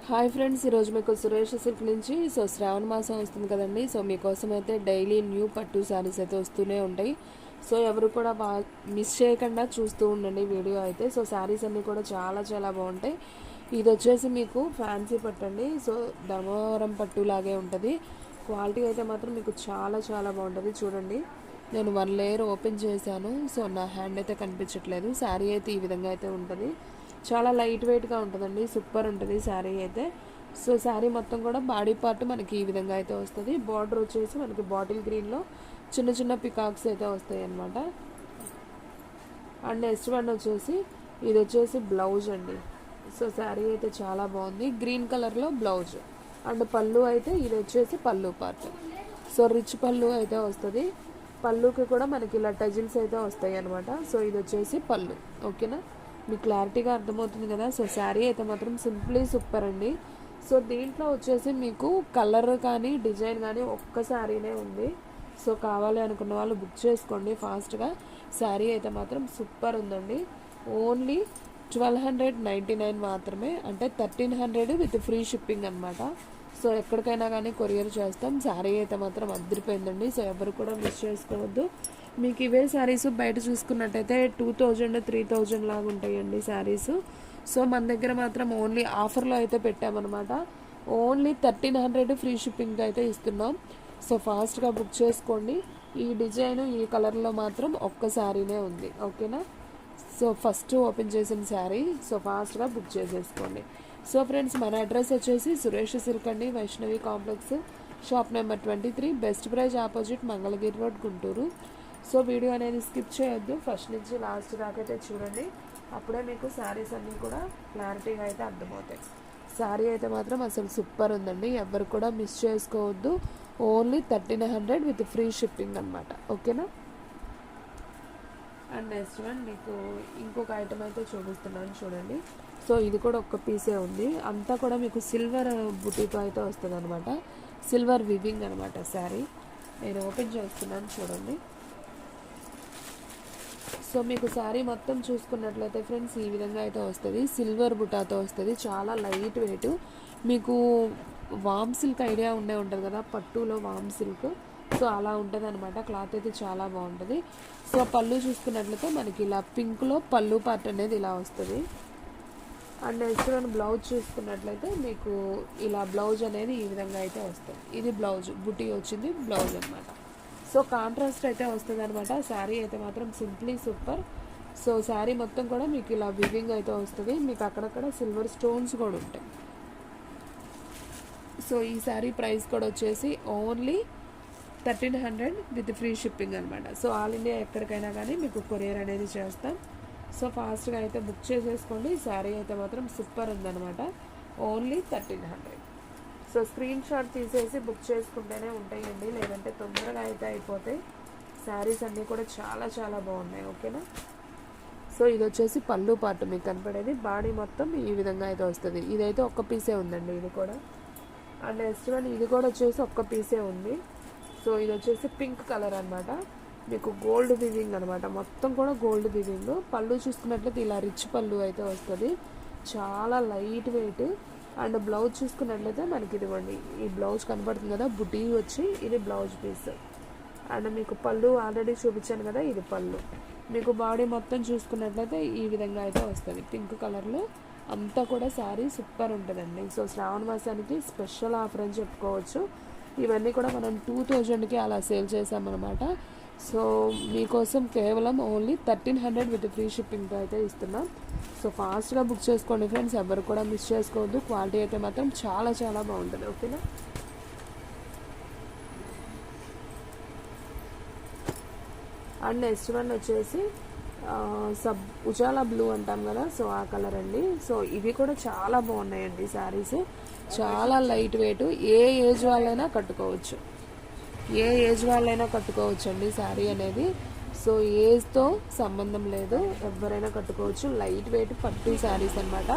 Hi friends, ఈరోజు మీకు Suresh silk నుంచి శ్రావణ మాసం వస్తుంది కదండి. మీకోసం అయితే డైలీ న్యూ పట్టు శారీస్ అయితే వస్తూనే ఉంటాయి. ఎవరు కూడా మిస్ చేయకుండా చూస్తూ ఉండండి వీడియో అయితే. శారీస్ అన్నీ కూడా చాలా చాలా బాగుంటాయి. ఇది వచ్చేసి మీకు ఫ్యాన్సీ పట్టు అండి. ధర్మవరం పట్టు లాగే ఉంటుంది. క్వాలిటీ అయితే మాత్రం మీకు చాలా చాలా బాగుంటుంది. చూడండి, నేను 1 లేయర్ ఓపెన్ చేశాను. నా హ్యాండ్ అయితే కనిపించట్లేదు. శారీ అయితే ఈ విధంగా అయితే ఉంటుంది. చాలా లైట్ వెయిట్గా ఉంటుందండి. సూపర్ ఉంటుంది శారీ అయితే. శారీ మొత్తం కూడా బాడీ పార్ట్ మనకి ఈ విధంగా అయితే వస్తుంది. బార్డర్ వచ్చేసి మనకి బాటిల్ గ్రీన్లో చిన్న చిన్న పికాక్స్ అయితే వస్తాయి అన్నమాట. అండ్ నెక్స్ట్ వన్ వచ్చేసి ఇది వచ్చేసి బ్లౌజ్ అండి. శారీ అయితే చాలా బాగుంది. గ్రీన్ కలర్లో బ్లౌజ్. అండ్ పళ్ళు అయితే ఇది వచ్చేసి పళ్ళు పార్ట్. రిచ్ పళ్ళు అయితే వస్తుంది. పళ్ళుకి కూడా మనకి ఇలా టజిల్స్ అయితే వస్తాయి అనమాట. ఇది వచ్చేసి పళ్ళు. ఓకేనా, మీకు క్లారిటీగా అర్థమవుతుంది కదా. శారీ అయితే మాత్రం సింప్లీ సూపర్ అండి. దీంట్లో వచ్చేసి మీకు కలర్ కానీ డిజైన్ కానీ ఒక్క శారీనే ఉంది. కావాలి అనుకున్న వాళ్ళు బుక్ చేసుకోండి ఫాస్ట్గా. శారీ అయితే మాత్రం సూపర్ ఉందండి. ఓన్లీ 1299 మాత్రమే, అంటే 1300 విత్ ఫ్రీ షిప్పింగ్ అనమాట. ఎక్కడికైనా కానీ కొరియర్ చేస్తాం. శారీ అయితే మాత్రం అదిరిపోయిందండి. ఎవరు కూడా మిస్ చేసుకోవద్దు. మీకు ఇవే శారీస్ బయట చూసుకున్నట్టయితే 2000 3000 లాగా ఉంటాయండి శారీస్. మన దగ్గర మాత్రం ఓన్లీ ఆఫర్లో అయితే పెట్టామన్నమాట. ఓన్లీ 1300 ఫ్రీ షిప్పింగ్ అయితే ఇస్తున్నాం. ఫాస్ట్గా బుక్ చేసుకోండి. ఈ డిజైన్ ఈ కలర్లో మాత్రం ఒక్క శారీనే ఉంది. ఓకేనా, ఫస్ట్ ఓపెన్ చేసిన శారీ. ఫాస్ట్గా బుక్ చేసేసుకోండి. ఫ్రెండ్స్, మన అడ్రస్ వచ్చేసి సురేష్ సిల్క్ అండి, Vaishnavi complex, shop number 23, best praise opposite, Mangalagiri road, Guntur. Video అనేది స్కిప్ చేయొద్దు. ఫస్ట్ నుంచి లాస్ట్ దాకా అయితే చూడండి. అప్పుడే మీకు శారీస్ అన్నీ కూడా క్లారిటీగా అయితే అర్థమవుతాయి. శారీ అయితే మాత్రం అసలు సూపర్ ఉందండి. ఎవరు కూడా మిస్ చేసుకోవద్దు. ఓన్లీ 1300 విత్ ఫ్రీ షిప్పింగ్ అనమాట. ఓకేనా. అండ్ నెక్స్ట్ వన్ మీకు ఇంకొక ఐటమ్ అయితే చూపిస్తున్నాను చూడండి. ఇది కూడా ఒక్క పీసే ఉంది. అంతా కూడా మీకు సిల్వర్ బుటీతో అయితే వస్తుంది అనమాట. సిల్వర్ వివింగ్ అనమాట శారీ. నేను ఓపెన్ చేస్తున్నాను చూడండి. మీకు శారీ మొత్తం చూసుకున్నట్లయితే ఫ్రెండ్స్ ఈ విధంగా అయితే వస్తుంది. సిల్వర్ బుటాతో వస్తుంది. చాలా లైట్ వెయిట్. మీకు వామ్ సిల్క్ ఐడియా ఉంటుంది కదా, పట్టులో వామ్ సిల్క్. అలా ఉంటుంది అనమాట. క్లాత్ అయితే చాలా బాగుంటుంది. పళ్ళు చూసుకున్నట్లయితే మనకి ఇలా పింక్లో పళ్ళు పార్ట్ అనేది ఇలా వస్తుంది. అండ్ నెక్స్ట్ బ్లౌజ్ చూసుకున్నట్లయితే మీకు ఇలా బ్లౌజ్ అనేది ఈ విధంగా అయితే వస్తుంది. ఇది బ్లౌజ్ బుటీ వచ్చింది బ్లౌజ్ అనమాట. కాంట్రాస్ట్ అయితే వస్తుంది అనమాట. శారీ అయితే మాత్రం సింప్లీ సూపర్. శారీ మొత్తం కూడా మీకు ఇలా వివింగ్ అయితే వస్తుంది. మీకు అక్కడక్కడ సిల్వర్ స్టోన్స్ కూడా ఉంటాయి. ఈ శారీ ప్రైస్ కూడా వచ్చేసి ఓన్లీ 1300 విత్ ఫ్రీ షిప్పింగ్ అనమాట. ఆల్ ఇండియా ఎక్కడికైనా కానీ మీకు కొరియర్ అనేది చేస్తాం. ఫాస్ట్గా అయితే బుక్ చేసేసుకోండి. శారీ అయితే మాత్రం సూపర్ ఉందన్నమాట. ఓన్లీ 1300. స్క్రీన్ షాట్ తీసేసి బుక్ చేసుకుంటేనే ఉంటాయండి, లేదంటే తొందరగా అయితే అయిపోతాయి. శారీస్ అన్నీ కూడా చాలా చాలా బాగున్నాయి. ఓకేనా. ఇది వచ్చేసి పళ్ళు పార్ట్ మీకు కనపడేది. బాడీ మొత్తం ఈ విధంగా అయితే వస్తుంది. ఇదైతే ఒక్క పీసే ఉందండి ఇది కూడా. అండ్ నెక్స్ట్ వన్ ఇది కూడా వచ్చేసి ఒక్క పీసే ఉంది. ఇది వచ్చేసి పింక్ కలర్ అనమాట. మీకు గోల్డ్ వివింగ్ అనమాట. మొత్తం కూడా గోల్డ్ వివింగ్. పళ్ళు చూసుకున్నట్లయితే ఇలా రిచ్ పళ్ళు అయితే వస్తుంది. చాలా లైట్ వెయిట్. అండ్ బ్లౌజ్ చూసుకున్నట్లయితే మనకి ఇదిగోండి, ఈ బ్లౌజ్ కనబడుతుంది కదా, బుటీ వచ్చి ఇది బ్లౌజ్ పీస్. అండ్ మీకు పళ్ళు ఆల్రెడీ చూపించాను కదా, ఇది పళ్ళు. మీకు బాడీ మొత్తం చూసుకున్నట్లయితే ఈ విధంగా అయితే వస్తుంది పింక్ కలర్లో. అంతా కూడా శారీ సూపర్ ఉంటుందండి. శ్రావణ మాసానికి స్పెషల్ ఆఫర్ అని చెప్పుకోవచ్చు. ఇవన్నీ కూడా మనం 2000కి అలా సేల్ చేసామన్నమాట. మీకోసం కేవలం ఓన్లీ 1300 విత్ ఫ్రీ షిప్పింగ్తో అయితే ఇస్తున్నాం. ఫాస్ట్గా బుక్ చేసుకోండి ఫ్రెండ్స్. ఎవరు కూడా మిస్ చేసుకోవద్దు. క్వాలిటీ అయితే మాత్రం చాలా చాలా బాగుంటుంది. ఓకేనా. అండ్ నెక్స్ట్ వన్ వచ్చేసి ఉజాలా బ్లూ అంటాం కదా, ఆ కలర్ అండి. ఇవి కూడా చాలా బాగున్నాయండి శారీస్. చాలా లైట్ వెయిట్. ఏ ఏజ్ వాళ్ళైనా కట్టుకోవచ్చు. అండి శారీ అనేది. ఏజ్తో సంబంధం లేదు, ఎవరైనా కట్టుకోవచ్చు. లైట్ వెయిట్ పట్టు శారీస్ అనమాట.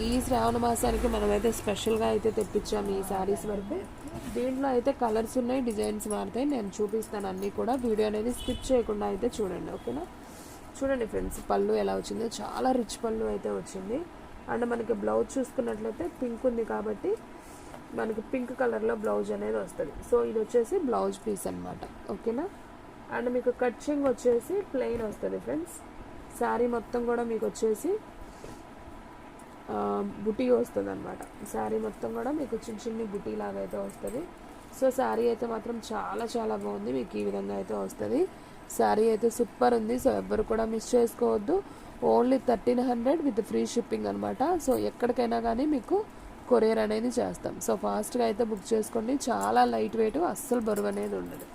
ఈ శ్రావణ మాసానికి మనమైతే స్పెషల్గా అయితే తెప్పించాము ఈ శారీస్ వరకు. దీంట్లో అయితే కలర్స్ ఉన్నాయి, డిజైన్స్ మారుతాయి. నేను చూపిస్తాను అన్నీ కూడా. వీడియో అనేది స్కిప్ చేయకుండా అయితే చూడండి. ఓకేనా. చూడండి ఫ్రెండ్స్, పళ్ళు ఎలా వచ్చిందో చాలా రిచ్ పళ్ళు అయితే వచ్చింది. అండ్ మనకి బ్లౌజ్ చూసుకున్నట్లయితే పింక్ ఉంది కాబట్టి మనకి పింక్ కలర్లో బ్లౌజ్ అనేది వస్తుంది. సో ఇది వచ్చేసి బ్లౌజ్ పీస్ అనమాట. ఓకేనా. అండ్ మీకు కట్చింగ్ వచ్చేసి ప్లెయిన్ వస్తుంది ఫ్రెండ్స్. శారీ మొత్తం కూడా మీకు వచ్చేసి బుటీ వస్తుంది అనమాట. శారీ మొత్తం కూడా మీకు చిన్న చిన్ని బుటీ లాగా అయితే వస్తుంది. సో శారీ అయితే మాత్రం చాలా చాలా బాగుంది. మీకు ఈ విధంగా అయితే వస్తుంది. శారీ అయితే సూపర్ ఉంది. సో ఎవ్వరు కూడా మిస్ చేసుకోవద్దు. ఓన్లీ 1300 విత్ ఫ్రీ షిప్పింగ్ అనమాట. సో ఎక్కడికైనా కానీ మీకు కొరియర్ అనేది చేస్తాం. సో ఫాస్ట్గా అయితే బుక్ చేసుకోండి. చాలా లైట్ వెయిట్, అస్సలు బరువు అనేది ఉండదు.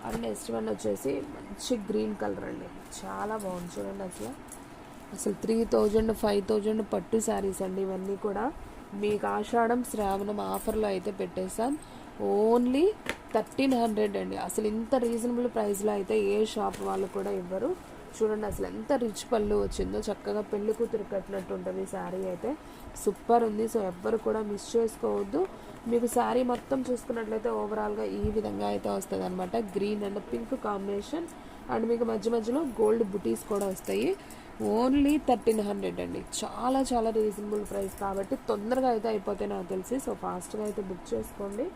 అండ్ నెక్స్ట్ వన్ వచ్చేసి మంచి గ్రీన్ కలర్ అండి. చాలా బాగుంది చూడండి. అసలు 3000 5000 పట్టు శారీస్ అండి ఇవన్నీ కూడా. మీకు ఆషాఢం శ్రావణం ఆఫర్లో అయితే పెట్టేసాం. ఓన్లీ 1300 అండి. అసలు ఇంత రీజనబుల్ ప్రైస్లో అయితే ఏ షాప్ వాళ్ళు కూడా ఇవ్వరు. చూడండి అసలు ఎంత రిచ్ పళ్ళు వచ్చిందో. చక్కగా పెళ్లి కూతురు కట్టినట్టు ఉంటుంది శారీ అయితే. సూపర్ ఉంది. సో ఎవ్వరు కూడా మిస్ చేసుకోవద్దు. మీకు శారీ మొత్తం చూసుకున్నట్లయితే ఓవరాల్గా ఈ విధంగా అయితే వస్తుంది అనమాట. Green and pink combination. And మీకు మధ్య మధ్యలో గోల్డ్ బుటీస్ కూడా వస్తాయి. ఓన్లీ 1300 అండి. చాలా చాలా రీజనబుల్ ప్రైస్ కాబట్టి తొందరగా అయితే అయిపోతాయి నాకు తెలిసి. సో ఫాస్ట్గా అయితే బుక్ చేసుకోండి.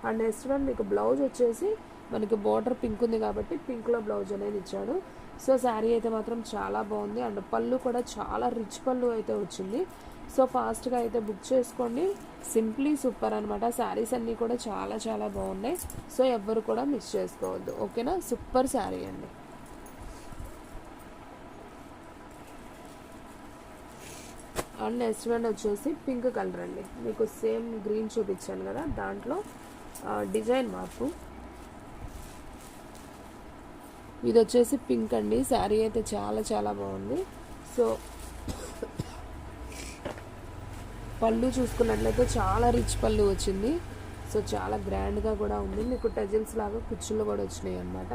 అండ్ నెక్స్ట్ వన్ మీకు బ్లౌజ్ వచ్చేసి మనకి బార్డర్ పింక్ ఉంది కాబట్టి పింక్లో బ్లౌజ్ అనేది ఇచ్చాడు. సో శారీ అయితే మాత్రం చాలా బాగుంది. అండ్ పళ్ళు కూడా చాలా రిచ్ పళ్ళు అయితే వచ్చింది. సో ఫాస్ట్గా అయితే బుక్ చేసుకోండి. సింప్లీ సూపర్ అనమాట. శారీస్ అన్నీ కూడా చాలా చాలా బాగున్నాయి. సో ఎవ్వరు కూడా మిస్ చేసుకోవద్దు. ఓకేనా. సూపర్ శారీ అండి. అండ్ నెక్స్ట్ వన్ వచ్చేసి పింక్ కలర్ అండి. మీకు సేమ్ గ్రీన్ చూపించాను కదా, దాంట్లో డిజైన్ మార్పు. ఇది వచ్చేసి పింక్ అండి. శారీ అయితే చాలా చాలా బాగుంది. సో పళ్ళు చూసుకున్నట్లయితే చాలా రిచ్ పళ్ళు వచ్చింది. సో చాలా గ్రాండ్గా కూడా ఉంది. మీకు టజిల్స్ లాగా కుచ్చులు కూడా వచ్చినాయి అనమాట.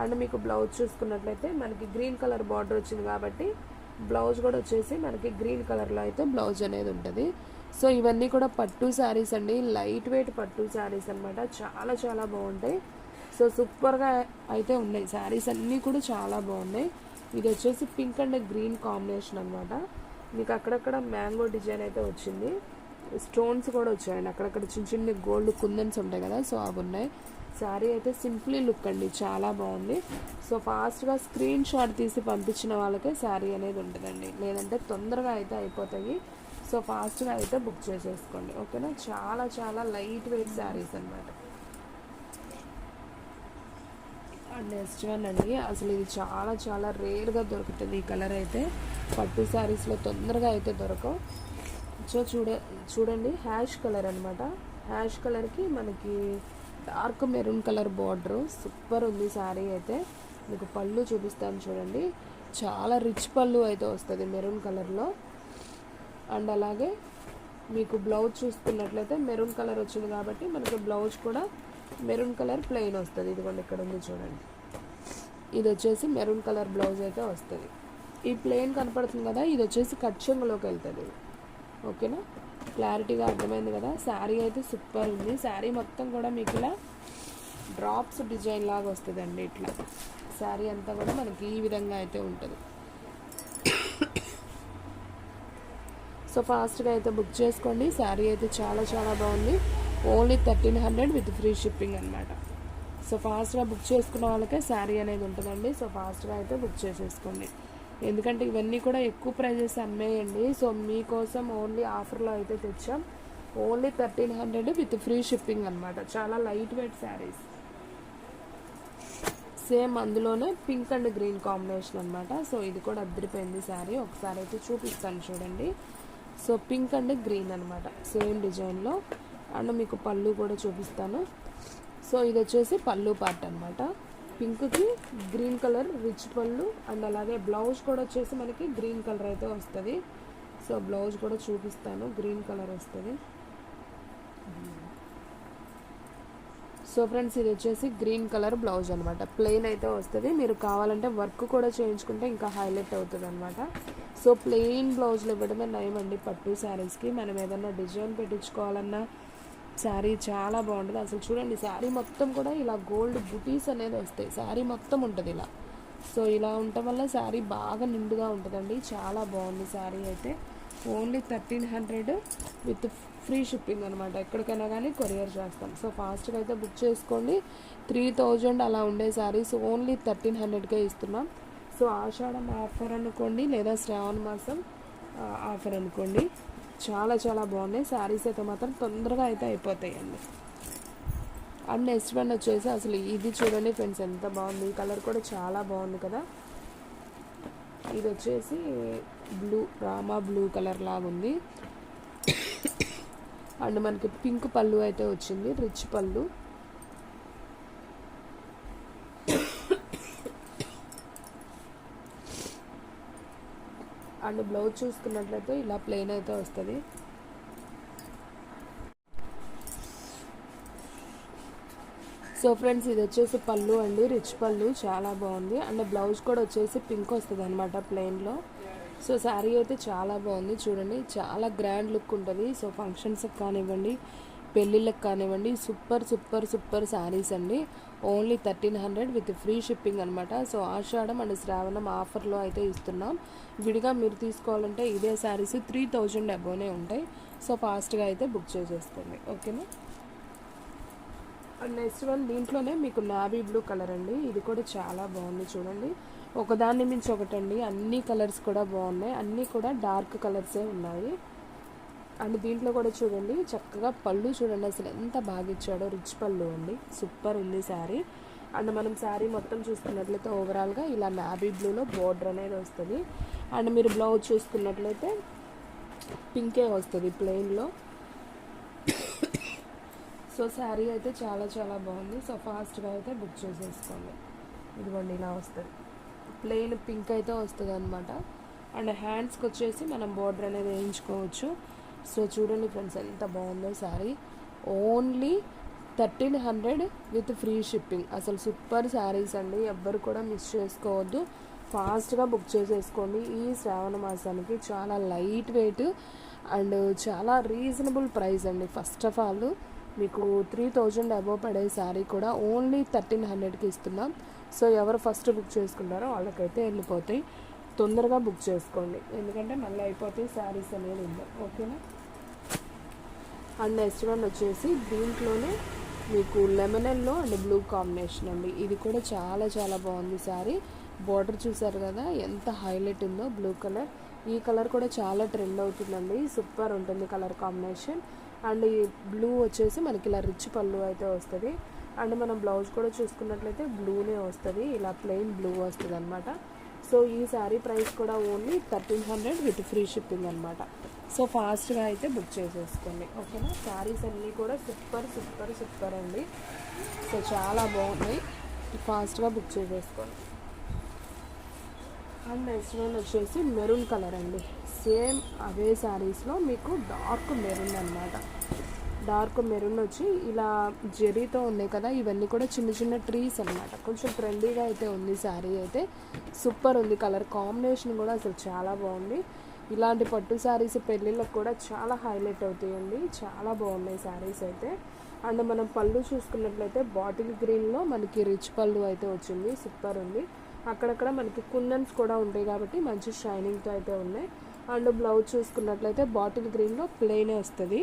అండ్ మీకు బ్లౌజ్ చూసుకున్నట్లయితే మనకి గ్రీన్ కలర్ బార్డర్ వచ్చింది కాబట్టి బ్లౌజ్ కూడా వచ్చేసి మనకి గ్రీన్ కలర్లో అయితే బ్లౌజ్ అనేది ఉంటుంది. సో ఇవన్నీ కూడా పట్టు శారీస్ అండి. లైట్ వెయిట్ పట్టు శారీస్ అనమాట. చాలా చాలా బాగుంటాయి. సో సూపర్గా అయితే ఉన్నాయి. శారీస్ అన్నీ కూడా చాలా బాగున్నాయి. ఇది వచ్చేసి పింక్ అండ్ గ్రీన్ కాంబినేషన్ అనమాట. మీకు అక్కడక్కడ మ్యాంగో డిజైన్ అయితే వచ్చింది. స్టోన్స్ కూడా వచ్చాయండి. అక్కడక్కడ చిన్న చిన్న గోల్డ్ కుందన్స్ ఉంటాయి కదా, సో అవి ఉన్నాయి. శారీ అయితే సింప్లీ లుక్ అండి. చాలా బాగుంది. సో ఫాస్ట్గా స్క్రీన్ షాట్ తీసి పంపించిన వాళ్ళకే శారీ అనేది ఉంటుందండి. లేదంటే తొందరగా అయితే అయిపోతాయి. సో ఫాస్ట్గా అయితే బుక్ చేసేసుకోండి. ఓకేనా. చాలా చాలా లైట్ వెయిట్ శారీస్ అనమాట. అండ్ నెక్స్ట్ వన్ అండి. అసలు ఇది చాలా చాలా రేర్గా దొరుకుతుంది. ఈ కలర్ అయితే పట్టు శారీస్లో తొందరగా అయితే దొరకవు. సో చూడండి హ్యాష్ కలర్ అనమాట. హ్యాష్ కలర్కి మనకి dark maroon colour border. Super ఉంది శారీ అయితే. మీకు పళ్ళు చూపిస్తాను చూడండి. చాలా రిచ్ పళ్ళు అయితే వస్తుంది మెరూన్ కలర్లో. అండ్ అలాగే మీకు బ్లౌజ్ చూసుకున్నట్లయితే మెరూన్ కలర్ వచ్చింది కాబట్టి మనకి బ్లౌజ్ కూడా మెరూన్ కలర్ ప్లెయిన్ వస్తుంది. ఇదిగోండి ఇక్కడ ఉంది చూడండి. ఇది వచ్చేసి మెరూన్ కలర్ బ్లౌజ్ అయితే వస్తుంది. ఈ ప్లెయిన్ కనపడుతుంది కదా, ఇది వచ్చేసి కట్ చెంగులోకి వెళ్తుంది. ఓకేనా. క్లారిటీగా అర్థమైంది కదా. శారీ అయితే సూపర్ ఉంది. శారీ మొత్తం కూడా మీకు ఇలా డ్రాప్స్ డిజైన్ లాగా వస్తుందండి. ఇట్లా శారీ అంతా కూడా మనకి ఈ విధంగా అయితే ఉంటుంది. సో ఫాస్ట్గా అయితే బుక్ చేసుకోండి. శారీ అయితే చాలా చాలా బాగుంది. ఓన్లీ 1300 విత్ ఫ్రీ షిప్పింగ్ అనమాట. సో ఫాస్ట్గా బుక్ చేసుకున్న వాళ్ళకే శారీ అనేది ఉంటుందండి. సో ఫాస్ట్గా అయితే బుక్ చేసేసుకోండి. ఎందుకంటే ఇవన్నీ కూడా ఎక్కువ ప్రైజెస్ అమ్మేయండి. సో మీకోసం ఓన్లీ ఆఫర్లో అయితే తెచ్చాం. ఓన్లీ 1300 విత్ ఫ్రీ షిప్పింగ్ అనమాట. చాలా లైట్ వెయిట్ శారీస్. సేమ్ అందులోనే పింక్ అండ్ గ్రీన్ కాంబినేషన్ అనమాట. సో ఇది కూడా అద్దరిపోయింది శారీ. ఒకసారి అయితే చూపిస్తాను చూడండి. సో పింక్ అండ్ గ్రీన్ అనమాట సేమ్ డిజైన్లో. అండ్ మీకు పళ్ళు కూడా చూపిస్తాను. సో ఇది వచ్చేసి పళ్ళు పార్ట్ అనమాట. పింక్కి గ్రీన్ కలర్ రిచ్ పళ్ళు. అండ్ అలాగే బ్లౌజ్ కూడా వచ్చేసి మనకి గ్రీన్ కలర్ అయితే వస్తుంది. సో బ్లౌజ్ కూడా చూపిస్తాను. గ్రీన్ కలర్ వస్తుంది. సో ఫ్రెండ్స్ ఇది వచ్చేసి గ్రీన్ కలర్ బ్లౌజ్ అనమాట. ప్లెయిన్ అయితే వస్తుంది. మీరు కావాలంటే వర్క్ కూడా చేయించుకుంటే ఇంకా హైలైట్ అవుతుంది అనమాట. సో ప్లెయిన్ బ్లౌజ్లు ఇవ్వడమే నయం అండి పట్టు శారీస్కి. మనం ఏదన్నా డిజైన్ పెట్టించుకోవాలన్నా శారీ చాలా బాగుంటుంది. అసలు చూడండి శారీ మొత్తం కూడా ఇలా గోల్డ్ బుటీస్ అనేది వస్తాయి. శారీ మొత్తం ఉంటుంది ఇలా. సో ఇలా ఉండటం వల్ల శారీ బాగా నిండుగా ఉంటుందండి. చాలా బాగుంది శారీ అయితే. ఓన్లీ 1300 విత్ ఫ్రీ షిప్పింగ్ అనమాట. ఎక్కడికైనా కానీ కొరియర్ చేస్తాం. సో ఫాస్ట్గా అయితే బుక్ చేసుకోండి. 3000 అలా ఉండే శారీస్ ఓన్లీ 1300కే ఇస్తున్నాం. సో ఆషాఢం ఆఫర్ అనుకోండి, లేదా శ్రావణ మాసం ఆఫర్ అనుకోండి. చాలా చాలా బాగున్నాయి శారీస్ అయితే మాత్రం తొందరగా అయితే అయిపోతాయండి. అండ్ నెక్స్ట్ వన్ వచ్చేసి అసలు ఇది చూడండి ఫ్రెండ్స్, ఎంత బాగుంది. ఈ కలర్ కూడా చాలా బాగుంది కదా. ఇది వచ్చేసి బ్లూ, రామా బ్లూ కలర్ లాగా ఉంది. అండ్ మనకి పింక్ పళ్ళు అయితే వచ్చింది, రిచ్ పళ్ళు. అండ్ బ్లౌజ్ చూసుకున్నట్లయితే ఇలా ప్లెయిన్ అయితే వస్తుంది. సో ఫ్రెండ్స్ ఇది వచ్చేసి పళ్ళు అండి, రిచ్ పళ్ళు, చాలా బాగుంది. అండ్ బ్లౌజ్ కూడా వచ్చేసి పింక్ వస్తుంది అనమాట ప్లెయిన్లో. సో శారీ అయితే చాలా బాగుంది చూడండి, చాలా గ్రాండ్ లుక్ ఉంటుంది. సో ఫంక్షన్స్కి కానివ్వండి, పెళ్ళిళ్ళకి కానివ్వండి, సూపర్ సూపర్ సూపర్ శారీస్ అండి. ఓన్లీ 1300 విత్ ఫ్రీ షిప్పింగ్ అనమాట. సో ఆషాఢం అండ్ శ్రావణం ఆఫర్లో అయితే ఇస్తున్నాం. విడిగా మీరు తీసుకోవాలంటే ఇదే శారీస్ 3000 అబోనే ఉంటాయి. సో ఫాస్ట్గా అయితే బుక్ చేసేసుకోండి, ఓకేనా. అండ్ నెక్స్ట్ వన్ దీంట్లోనే మీకు నావీ బ్లూ కలర్ అండి. ఇది కూడా చాలా బాగుంది చూడండి, ఒకదాన్ని మించి ఒకటండి. అన్ని కలర్స్ కూడా బాగున్నాయి, అన్నీ కూడా డార్క్ కలర్సే ఉన్నాయి. అండ్ దీంట్లో కూడా చూడండి చక్కగా పళ్ళు చూడండి, అసలు ఎంత బాగా ఇచ్చాడో, రిచ్ పళ్ళు అండి, సూపర్ ఉంది శారీ. అండ్ మనం శారీ మొత్తం చూసుకున్నట్లయితే ఓవరాల్గా ఇలా నావీ బ్లూలో బోర్డర్ అనేది వస్తుంది. అండ్ మీరు బ్లౌజ్ చూసుకున్నట్లయితే పింకే వస్తుంది ప్లెయిన్లో. సో శారీ అయితే చాలా చాలా బాగుంది. సో ఫాస్ట్గా అయితే బుక్ చేసేసుకోండి. ఇదిగోండి ఇలా వస్తుంది, ప్లెయిన్ పింక్ అయితే వస్తుంది అనమాట. అండ్ హ్యాండ్స్కి వచ్చేసి మనం బోర్డర్ అనేది వేయించుకోవచ్చు. సో చూడండి ఫ్రెండ్స్ ఎంత బాగుందో sari. Only 1300 with free shipping. అసలు సూపర్ శారీస్ అండి, ఎవ్వరు కూడా మిస్ చేసుకోవద్దు. ఫాస్ట్గా బుక్ చేసేసుకోండి. ఈ శ్రావణ మాసానికి చాలా లైట్ వెయిట్ అండ్ చాలా రీజనబుల్ ప్రైస్ అండి. ఫస్ట్ ఆఫ్ ఆల్ మీకు 3000 అబోవ్ పడే శారీ కూడా ఓన్లీ 1300కి ఇస్తున్నాం. సో ఎవరు ఫస్ట్ బుక్ చేసుకుంటారో వాళ్ళకైతే వెళ్ళిపోతాయి. తొందరగా బుక్ చేసుకోండి, ఎందుకంటే మళ్ళీ అయిపోతాయి శారీస్ అనేది ఉందా, ఓకేనా. అండ్ నెక్స్ట్ వన్ వచ్చేసి దీంట్లోనే మీకు లెమనెల్లో అండ్ బ్లూ కాంబినేషన్ అండి. ఇది కూడా చాలా చాలా బాగుంది శారీ. బార్డర్ చూసారు కదా ఎంత హైలైట్ ఉందో, బ్లూ కలర్. ఈ కలర్ కూడా చాలా ట్రెండ్ అవుతుందండి, సూపర్ ఉంటుంది కలర్ కాంబినేషన్. అండ్ ఈ బ్లూ వచ్చేసి మనకి ఇలా రిచ్ పళ్ళు అయితే వస్తుంది. అండ్ మనం బ్లౌజ్ కూడా చూసుకున్నట్లయితే బ్లూనే వస్తుంది, ఇలా ప్లెయిన్ బ్లూ వస్తుంది అనమాట. సో ఈ శారీ ప్రైస్ కూడా ఓన్లీ 1300 విత్ ఫ్రీ షిప్పింగ్ అనమాట. సో ఫాస్ట్గా అయితే బుక్ చేసేసుకోండి, ఓకేనా. శారీస్ అన్నీ కూడా సూపర్ సూపర్ సూపర్ అండి. సో చాలా బాగున్నాయి, ఫాస్ట్గా బుక్ చేసేసుకోండి. అండ్ నెక్స్ట్ వన్ వచ్చేసి మెరూన్ కలర్ అండి. సేమ్ అవే శారీస్లో మీకు డార్క్ మెరూన్ అనమాట. డార్క్ మెరూన్ వచ్చి ఇలా జెరీతో ఉన్నాయి కదా, ఇవన్నీ కూడా చిన్న చిన్న ట్రీస్ అనమాట. కొంచెం ట్రెండీగా అయితే ఉంది శారీ అయితే, సూపర్ ఉంది. కలర్ కాంబినేషన్ కూడా అసలు చాలా బాగుంది. ఇలాంటి పట్టు శారీస్ పెళ్ళిళ్ళకి కూడా చాలా హైలైట్ అవుతాయండి, చాలా బాగున్నాయి శారీస్ అయితే. అండ్ మనం పళ్ళు చూసుకున్నట్లయితే బాటిల్ గ్రీన్లో మనకి రిచ్ పళ్ళు అయితే వచ్చింది, సూపర్ ఉంది. అక్కడక్కడ మనకి కుందన్స్ కూడా ఉంటాయి కాబట్టి మంచి షైనింగ్తో అయితే ఉన్నాయి. అండ్ బ్లౌజ్ చూసుకున్నట్లయితే బాటిల్ గ్రీన్లో ప్లెయినే వస్తుంది.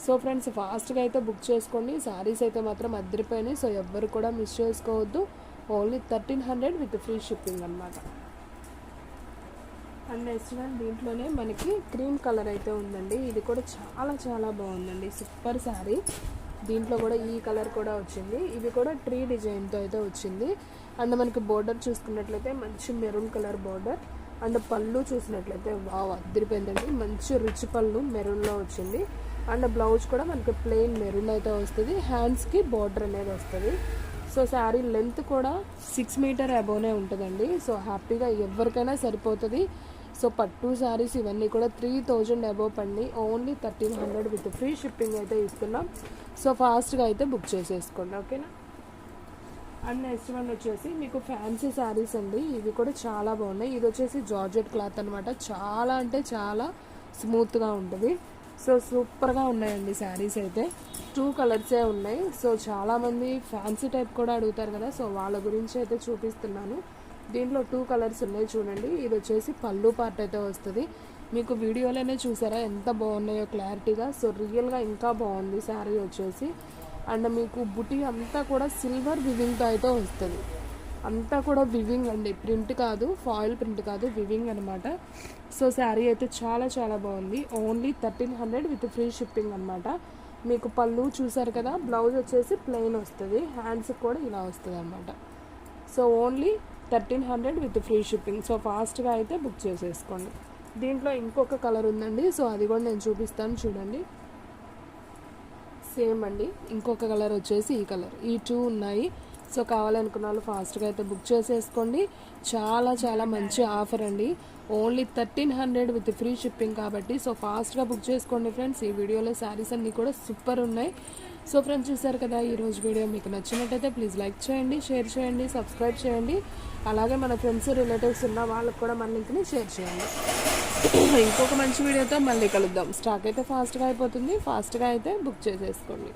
సో ఫ్రెండ్స్ ఫాస్ట్గా అయితే బుక్ చేసుకోండి. శారీస్ అయితే మాత్రం అద్దరిపోయినాయి. సో ఎవ్వరు కూడా మిస్ చేసుకోవద్దు. ఓన్లీ 1300 విత్ ఫ్రీ షిప్పింగ్ అనమాట. అండ్ నెక్స్ట్ వన్ దీంట్లోనే మనకి క్రీమ్ కలర్ అయితే ఉందండి. ఇది కూడా చాలా చాలా బాగుందండి, సూపర్ శారీ. దీంట్లో కూడా ఈ కలర్ కూడా వచ్చింది. ఇది కూడా ట్రీ డిజైన్తో అయితే వచ్చింది. అండ్ మనకి బోర్డర్ చూసుకున్నట్లయితే మంచి మెరూన్ కలర్ బోర్డర్. అండ్ పళ్ళు చూసినట్లయితే వావ్ అద్దరిపోయిందండి, మంచి రిచ్ పళ్ళు మెరూన్లో వచ్చింది. అండ్ బ్లౌజ్ కూడా మనకి ప్లెయిన్ మెరూన్ అయితే వస్తుంది, హ్యాండ్స్కి బార్డర్ అనేది వస్తుంది. సో శారీ లెంత్ కూడా 6 మీటర్ అబోనే ఉంటుందండి. సో హ్యాపీగా ఎవరికైనా సరిపోతుంది. సో పట్టు శారీస్ ఇవన్నీ కూడా 3000 అబోవ్ పండి ఓన్లీ 1300 విత్ ఫ్రీ షిప్పింగ్ అయితే ఇస్తున్నాం. సో ఫాస్ట్గా అయితే బుక్ చేసేసుకోండి, ఓకేనా. అండ్ నెక్స్ట్ వన్ వచ్చేసి మీకు ఫ్యాన్సీ శారీస్ అండి. ఇవి కూడా చాలా బాగున్నాయి. ఇది వచ్చేసి జార్జెట్ క్లాత్ అనమాట, చాలా అంటే చాలా స్మూత్గా ఉంటుంది. సో సూపర్గా ఉన్నాయండి శారీస్ అయితే. 2 కలర్సే ఉన్నాయి. సో చాలామంది ఫ్యాన్సీ టైప్ కూడా అడుగుతారు కదా, సో వాళ్ళ గురించి అయితే చూపిస్తున్నాను. దీంట్లో 2 కలర్స్ ఉన్నాయి చూడండి. ఇది వచ్చేసి పళ్ళు పార్ట్ అయితే వస్తుంది. మీకు వీడియోలోనే చూసారా ఎంత బాగున్నాయో క్లారిటీగా. సో రియల్గా ఇంకా బాగుంది శారీ వచ్చేసి. అండ్ మీకు బుటీ అంతా కూడా సిల్వర్ వివింగ్తో అయితే వస్తుంది. అంతా కూడా వివింగ్ అండి, ప్రింట్ కాదు, ఫాయిల్ ప్రింట్ కాదు, వివింగ్ అనమాట. సో శారీ అయితే చాలా చాలా బాగుంది. ఓన్లీ 1300 విత్ ఫ్రీ షిప్పింగ్ అనమాట. మీకు పళ్ళు చూసారు కదా, బ్లౌజ్ వచ్చేసి ప్లెయిన్ వస్తుంది, హ్యాండ్స్ కూడా ఇలా వస్తుంది అనమాట. So only 1300 with free shipping. So ఫాస్ట్గా అయితే బుక్ చేసేసుకోండి. దీంట్లో ఇంకొక కలర్ ఉందండి, సో అది కూడా నేను చూపిస్తాను చూడండి. సేమ్ అండి, ఇంకొక కలర్ వచ్చేసి ఈ కలర్. ఈ 2 ఉన్నాయి. సో కావాలనుకున్న వాళ్ళు ఫాస్ట్గా అయితే బుక్ చేసేసుకోండి. చాలా చాలా మంచి ఆఫర్ అండి. ఓన్లీ 1300 విత్ ఫ్రీ షిప్పింగ్ కాబట్టి సో ఫాస్ట్గా బుక్ చేసుకోండి ఫ్రెండ్స్. ఈ వీడియోలో శారీస్ అన్నీ కూడా సూపర్ ఉన్నాయి. సో ఫ్రెండ్స్ చూసారు కదా, ఈరోజు వీడియో మీకు నచ్చినట్టయితే ప్లీజ్ లైక్ చేయండి, షేర్ చేయండి, సబ్స్క్రైబ్ చేయండి. అలాగే మన ఫ్రెండ్స్ రిలేటివ్స్ ఉన్న వాళ్ళకి కూడా మన లింక్ని షేర్ చేయండి. ఇంకొక మంచి వీడియోతో మళ్ళీ కలుద్దాం. స్టాక్ అయితే ఫాస్ట్గా అయిపోతుంది, ఫాస్ట్గా అయితే బుక్ చేసేసుకోండి.